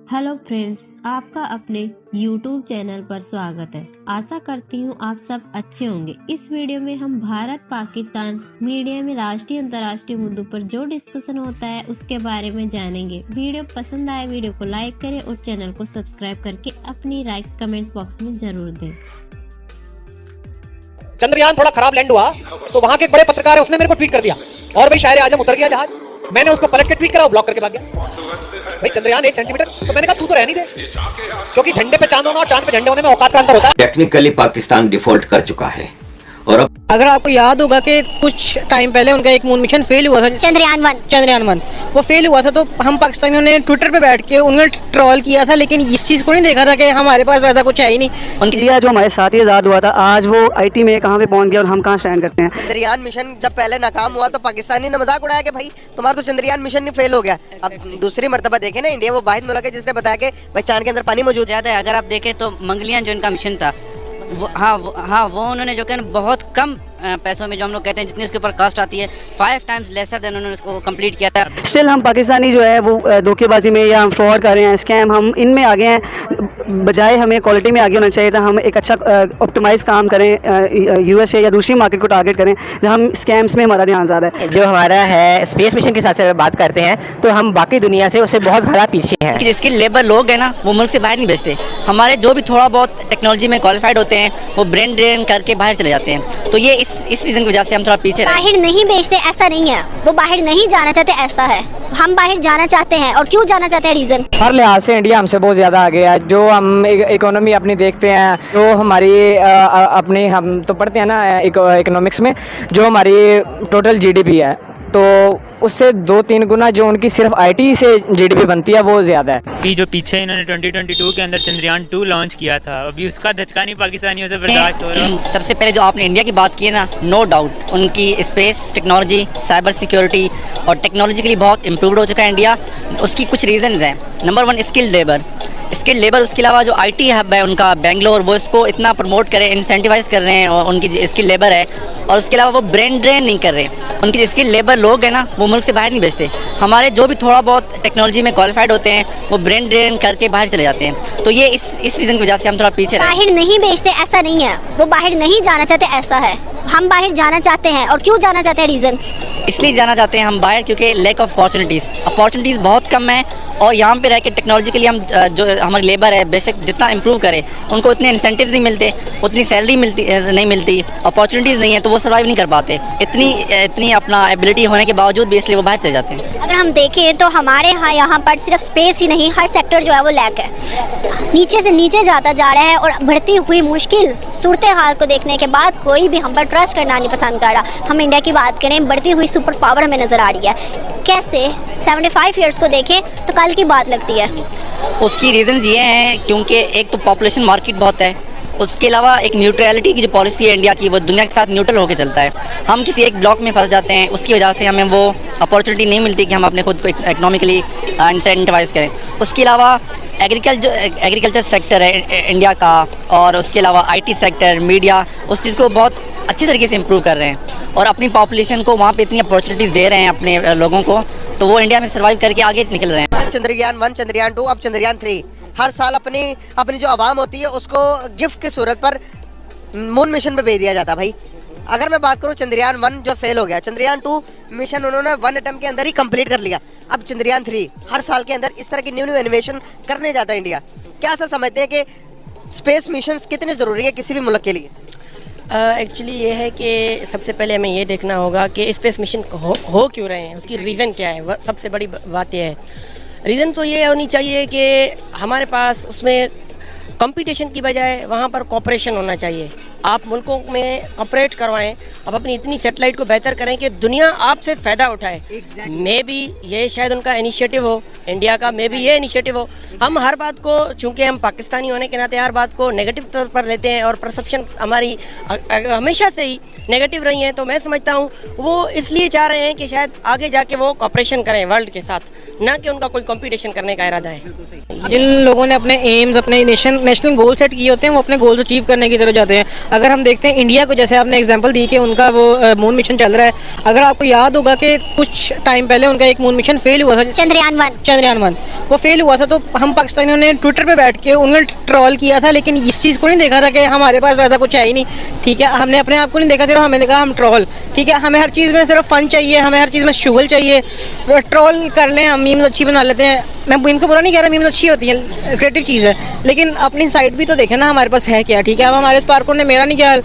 Hello friends, आपका अपने YouTube channel पर स्वागत है। आशा करती हूँ आप सब अच्छे होंगे। इस वीडियो में हम भारत पाकिस्तान मीडिया में राष्ट्रीय अंतर्राष्ट्रीय मुद्दों पर जो डिस्कशन होता है उसके बारे में जानेंगे। वीडियो पसंद आए वीडियो को लाइक करें और चैनल को सब्सक्राइब करके अपनी राय कमेंट बॉक्स में जरूर दें। चंद्रयान थोड़ा खराब लैंड हुआ तो वहां के एक बड़े पत्रकार है, उसने मेरे को ट्वीट कर दिया और भाई शायर आजम उतर गया जहाज। मैंने उसको पलट के ट्वीट करा, ब्लॉक करके भाग गया। भाई चंद्रयान 1 सेंटीमीटर, तो मैंने कहा तू तो रहने दे, क्योंकि झंडे पे चांद होना और चांद पे झंडे होने में औकात का अंतर होता है। टेक्निकली पाकिस्तान डिफॉल्ट कर चुका है और अब अगर आपको याद होगा कि कुछ टाइम पहले उनका एक मून मिशन फेल हुआ था, चंद्रयान 1 वो फेल हुआ था, तो हम पाकिस्तानियों ने ट्विटर पे बैठ के उन्हें ट्रोल किया था, लेकिन इस चीज़ को नहीं देखा था कि हमारे पास ऐसा कुछ है ही नहीं। इंडिया जो हमारे साथ ही आज़ाद हुआ था, आज वो आईटी में कहाँ पे पहुंच गया और हम कहाँ स्टैंड करते हैं। चंद्रयान मिशन जब पहले नाकाम हुआ तो पाकिस्तानी ने मजाक उड़ाया कि भाई तुम्हारा तो चंद्रयान मिशन नहीं फेल हो गया। अब दूसरी मर्तबा देखे ना, इंडिया वो वाहिद मुल्क है जिसने बताया कि भाई चांद के अंदर पानी मौजूद ज़्यादा है। अगर आप देखें तो मंगलियान जो इनका मिशन था वो उन्होंने जो कि बहुत कम पैसों में, जो हम लोग कहते हैं जितनी उसके ऊपर कॉस्ट आती है, 5 टाइम्स लेसर देन उन्होंने उसको कंप्लीट किया था। स्टिल हम पाकिस्तानी जो है वो धोखेबाजी में या हम फ्रॉड कर रहे हैं, स्कैम, हम इनमें आगे हैं। बजाय हमें क्वालिटी में आगे होना चाहिए था। हम एक अच्छा ऑप्टिमाइज काम करें, यूएसए या दूसरी मार्केट को टारगेट करें जहाँ हम स्कैम्स में हमारा ध्यान ज़्यादा है। जो हमारा है स्पेस मिशन के साथ से बात करते हैं तो हम बाकी दुनिया से उससे बहुत ज़्यादा पीछे हैं। जिसके लेबर लोग हैं ना, वो मुल्क से बाहर नहीं भेजते। हमारे जो भी थोड़ा बहुत टेक्नोलॉजी में क्वालिफाइड होते हैं वो ब्रेन ड्रेन करके बाहर चले जाते हैं। तो ये इस रीज़न की वजह से हम थोड़ा पीछे बाहर नहीं भेजते ऐसा नहीं है, वो बाहर नहीं जाना चाहते ऐसा है। हम बाहर जाना चाहते हैं, और क्यों जाना चाहते हैं, रीजन हर लिहाज से इंडिया हमसे बहुत ज़्यादा आगे है। जो हम इकोनॉमी अपनी देखते हैं, जो हमारी अपनी, हम तो पढ़ते हैं ना इकोनॉमिक्स में, जो हमारी टोटल जीडीपी है तो उससे 2-3 गुना जो उनकी सिर्फ आईटी से जीडीपी बनती है वो ज़्यादा है। जो पीछे इन्होंने 2022 के अंदर चंद्रयान 2 लॉन्च किया था, अभी उसका धचका नहीं पाकिस्तानियों से बर्दाश्त हो रहा। सबसे पहले जो आपने इंडिया की बात की है ना, नो डाउट उनकी स्पेस टेक्नोलॉजी, साइबर सिक्योरिटी और टेक्नोलॉजिकली बहुत इम्प्रूव्ड हो चुका है इंडिया। उसकी कुछ रीजंस हैं। नंबर 1 स्किल्ड लेबर, उसके अलावा जो आईटी हब है उनका बेंगलोर, वो इसको इतना प्रमोट करे, इंसेंटिवाइज कर रहे हैं, और उनकी जो स्किल लेबर है, और उसके अलावा वो ब्रेन ड्रेन नहीं कर रहे। उनकी जो स्किल लेबर लोग हैं ना, वो मुल्क से बाहर नहीं भेजते। हमारे जो भी थोड़ा बहुत टेक्नोलॉजी में क्वालिफाइड होते हैं वो ब्रेन ड्रेन करके बाहर चले जाते हैं। तो ये इस रीज़न की वजह से हम थोड़ा पीछे बाहर नहीं भेजते ऐसा नहीं है, वो बाहर नहीं जाना चाहते ऐसा है। हम बाहर जाना चाहते हैं, और क्यों जाना चाहते हैं, रीज़न इसलिए जाना चाहते हैं हम बाहर क्योंकि लैक ऑफ अपॉर्चुनिटीज़ बहुत कम है। और यहाँ पे रह के टेक्नोलॉजिकली हम जो हमारी लेबर है बेशक जितना इम्प्रूव करे, उनको उतने इंसेंटिव्स नहीं मिलते, उतनी सैलरी नहीं मिलती, अपॉर्चुनिटीज़ नहीं है, तो वो सर्वाइव नहीं कर पाते। इतनी अपना एबिलिटी होने के बावजूद भी इसलिए वो बाहर चले जाते हैं। अगर हम देखें तो हमारे यहाँ पर सिर्फ स्पेस ही नहीं, हर सेक्टर जो है वो लैक है, नीचे से नीचे जाता जा रहा है। और बढ़ती हुई मुश्किल सूरत हाल को देखने के बाद कोई भी हम पर ट्रस्ट करना नहीं पसंद कर रहा। हम इंडिया की बात करें, बढ़ती हुई सुपर पावर हमें नज़र आ रही है। कैसे 75 ईयर्स को देखें तो कल की बात लगती है। उसकी रीज़न्स ये हैं क्योंकि एक तो पॉपुलेशन मार्केट बहुत है, उसके अलावा एक न्यूट्रलिटी की जो पॉलिसी है इंडिया की, वो दुनिया के साथ न्यूट्रल होकर चलता है। हम किसी एक ब्लॉक में फंस जाते हैं, उसकी वजह से हमें वो अपॉर्चुनिटी नहीं मिलती कि हम अपने खुद को इकोनॉमिकली इंसेंटिवाइज करें। उसके अलावा एग्रीकल्चर सेक्टर है इंडिया का, और उसके अलावा आईटी सेक्टर, मीडिया उस चीज़ को बहुत अच्छी तरीके से इम्प्रूव कर रहे हैं और अपनी पॉपुलेशन को वहाँ पे इतनी अपॉर्चुनिटीज़ दे रहे हैं अपने लोगों को, तो वो इंडिया में सर्वाइव करके आगे निकल रहे हैं। चंद्रयान 1, चंद्रयान 2, अब चंद्रयान 3 हर साल अपनी जो आवाम होती है उसको गिफ्ट की सूरत पर मून मिशन पे भेज दिया जाता है। भाई अगर मैं बात करूँ, चंद्रयान 1 जो फेल हो गया, चंद्रयान 2 मिशन उन्होंने 1 अटेम्प्ट के अंदर ही कंप्लीट कर लिया। अब चंद्रयान 3 हर साल के अंदर इस तरह की न्यू इनोवेशन करने जाता है इंडिया। क्या ऐसा समझते हैं कि स्पेस मिशंस कितने ज़रूरी है किसी भी मुल्क के लिए? एक्चुअली ये है कि सबसे पहले हमें ये देखना होगा कि स्पेस मिशन हो क्यों रहे हैं, उसकी रीज़न क्या है। सबसे बड़ी बात यह है, रीज़न तो ये होनी चाहिए कि हमारे पास उसमें कंपटीशन की बजाय वहाँ पर कोऑपरेशन होना चाहिए। आप मुल्कों में कोऑपरेट करवाएं, अब अपनी इतनी सैटेलाइट को बेहतर करें कि दुनिया आपसे फ़ायदा उठाए। मे बी ये शायद उनका इनिशिएटिव हो, इंडिया का मे बी ये इनिशिएटिव हो। हम हर बात को, चूँकि हम पाकिस्तानी होने के नाते हर बात को नेगेटिव तौर पर लेते हैं और परसेप्शन हमारी हमेशा से ही नेगेटिव रही है। तो मैं समझता हूँ वो इसलिए चाह रहे हैं कि शायद आगे जाके वो कोऑपरेशन करें वर्ल्ड के साथ, ना कि उनका कोई कंपटीशन करने का इरादा है। जिन लोगों ने अपने एम्स, अपने नेशनल गोल सेट किए होते हैं, वो अपने गोल्स अचीव करने की तरफ जाते हैं। अगर हम देखते हैं इंडिया को, जैसे आपने एग्जांपल दी कि उनका वो मून मिशन चल रहा है, अगर आपको याद होगा कि कुछ टाइम पहले उनका एक मून मिशन फेल हुआ था, चंद्रयान 1 वो फेल हुआ था, तो हम पाकिस्तानियों ने ट्विटर पे बैठ के उन्हें ट्रोल किया था, लेकिन इस चीज़ को नहीं देखा था कि हमारे पास ऐसा कुछ है ही नहीं, ठीक है। हमने अपने आप को नहीं देखा, सिर्फ हमें देखा हम ट्रोल, ठीक है। हमें हर चीज़ में सिर्फ फन चाहिए, हमें हर चीज़ में शुगल चाहिए, ट्रोल कर लें, हम मीम्स अच्छी बना लेते हैं। मैं मीम को बुरा नहीं कह रहा, मीम्स अच्छी होती है, क्रिएटिव चीज़ है, लेकिन अपनी साइड भी तो देखें ना हमारे पास है क्या, ठीक है। अब हमारे स्पार्को ने, मेरा नहीं ख्याल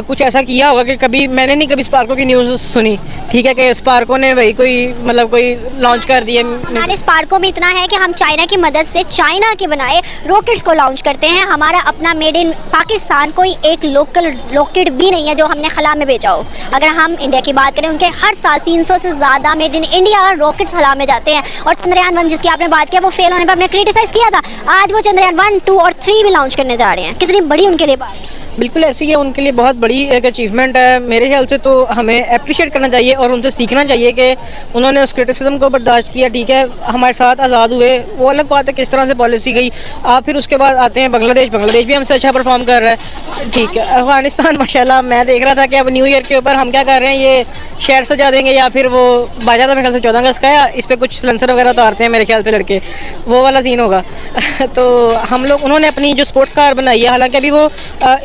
कुछ ऐसा किया होगा कि कभी मैंने नहीं कभी स्पार्को की न्यूज़ सुनी, ठीक है, कि स्पार्को ने भाई कोई मतलब कोई लॉन्च कर दिया। हमारे स्पार्को में इतना है कि हम चाइना की मदद से चाइना के बनाए रॉकेट्स को लॉन्च करते हैं। हमारा अपना मेड इन पाकिस्तान कोई एक लोकल रॉकेट भी नहीं है जो हमने खला में भेजा हो। अगर हम इंडिया की बात करें, उनके हर साल 300 से ज़्यादा मेड इन इंडिया रॉकेट्स खला में जाते हैं। और चंद्रयान 1 जिसकी आपने बात किया, वो फेल होने पर हमने क्रिटिसाइज़ किया था, आज वो चंद्रयान 1, 2 और 3 भी लॉन्च करने जा रहे हैं। कितनी बड़ी उनके लिए बात। बिल्कुल ऐसी है, उनके लिए बहुत बड़ी एक अचीवमेंट है। मेरे ख्याल से तो हमें अप्रिशिएट करना चाहिए और उनसे सीखना चाहिए कि उन्होंने उस क्रिटिसिज्म को बर्दाश्त किया, ठीक है, हमारे साथ आज़ाद हुए। वो अलग बात है किस तरह से पॉलिसी गई। आप फिर उसके बाद आते हैं बांग्लादेश भी हमसे अच्छा परफॉर्म कर रहा है, ठीक है। अफगानिस्तान माशाल्लाह, मैं देख रहा था कि अब न्यू ईयर के ऊपर हम क्या कर रहे हैं, ये शहर सजा देंगे या फिर वो बाजा था मेरे ख्याल से 14 अगस्त का, या इस पर कुछ सेंसर वगैरह उतारते हैं मेरे ख्याल से लड़के, वो वाला सीन होगा। तो हम लोग, उन्होंने अपनी जो स्पोर्ट्स कार बनाई है, हालांकि अभी वो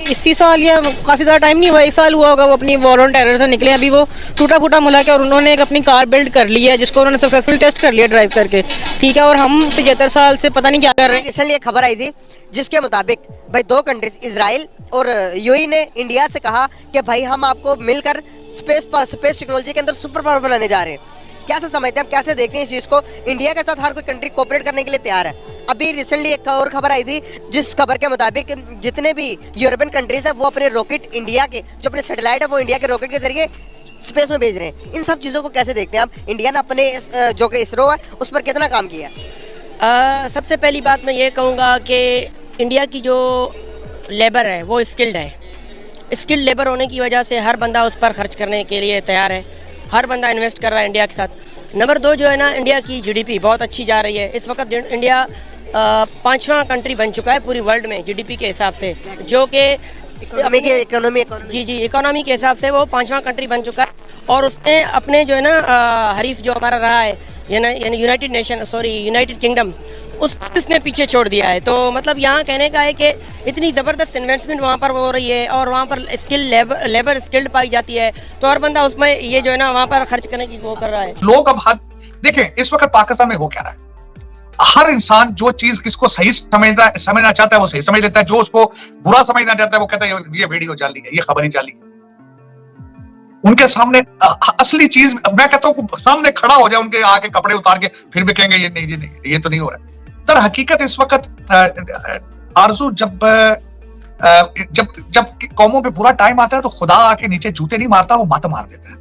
इसी साल या काफ़ी ज़्यादा टाइम नहीं हुआ, 1 साल हुआ होगा वो अपनी वॉर ऑन टेरर से निकले, अभी वो टूटा फूटा मुल्क है और उन्होंने एक अपनी कार बिल्ड कर ली है जिसको उन्होंने सक्सेसफुल टेस्ट कर लिया ड्राइव करके, ठीक है। और हम 75 साल से पता नहीं क्या कर रहे हैं। इसलिए खबर आई थी जिसके मुताबिक भाई 2 कंट्रीज इजराइल और यूएई ने इंडिया से कहा कि भाई हम आपको मिलकर स्पेस टेक्नोलॉजी के अंदर सुपर पावर बनाने जा रहे हैं। कैसे समझते हैं आप, कैसे देखते हैं इस चीज़ को? इंडिया के साथ हर कोई कंट्री कोऑपरेट करने के लिए तैयार है। अभी रिसेंटली एक और खबर आई थी जिस खबर के मुताबिक जितने भी यूरोपियन कंट्रीज है वो अपने रॉकेट इंडिया के, जो अपने सैटेलाइट है वो इंडिया के रॉकेट के जरिए स्पेस में भेज रहे हैं। इन सब चीज़ों को कैसे देखते हैं आप? इंडिया ने अपने जो कि इसरो है उस पर कितना काम किया? सबसे पहली बात मैं ये कहूँगा कि इंडिया की जो लेबर है वो स्किल्ड है। स्किल्ड लेबर होने की वजह से हर बंदा उस पर खर्च करने के लिए तैयार है, हर बंदा इन्वेस्ट कर रहा है इंडिया के साथ। नंबर 2 जो है ना, इंडिया की जीडीपी बहुत अच्छी जा रही है। इस वक्त इंडिया 5वां कंट्री बन चुका है पूरी वर्ल्ड में जीडीपी के हिसाब से, जो कि इकोनॉमी के हिसाब से वो 5वां कंट्री बन चुका है। और उसने अपने जो है ना हरीफ जो हमारा रहा है यानी यूनाइटेड किंगडम, उसने पीछे छोड़ दिया है। तो मतलब यहाँ कहने का है कि इतनी ज़बरदस्त इन्वेस्टमेंट वहाँ पर हो रही है और वहाँ पर लेबर स्किल्ड पाई जाती है, तो हर बंदा उसमें ये जो है ना वहाँ पर खर्च करने की वो कर रहा है। लोग अब देखें इस वक्त पाकिस्तान में हो क्या रहा है। हर इंसान जो चीज किसको सही समझना चाहता है वो सही समझ लेता है, जो उसको बुरा समझना चाहता है वो कहता है ये वीडियो जाली है, ये खबर ही जाली है। उनके सामने असली चीज, मैं कहता हूँ सामने खड़ा हो जाए, उनके आके कपड़े उतार के फिर भी कहेंगे ये नहीं, ये तो नहीं हो रहा है। तर हकीकत इस वक्त आरजू जब कौमों पे बुरा टाइम आता है तो खुदा आके नीचे जूते नहीं मारता, वो मत मार देता है।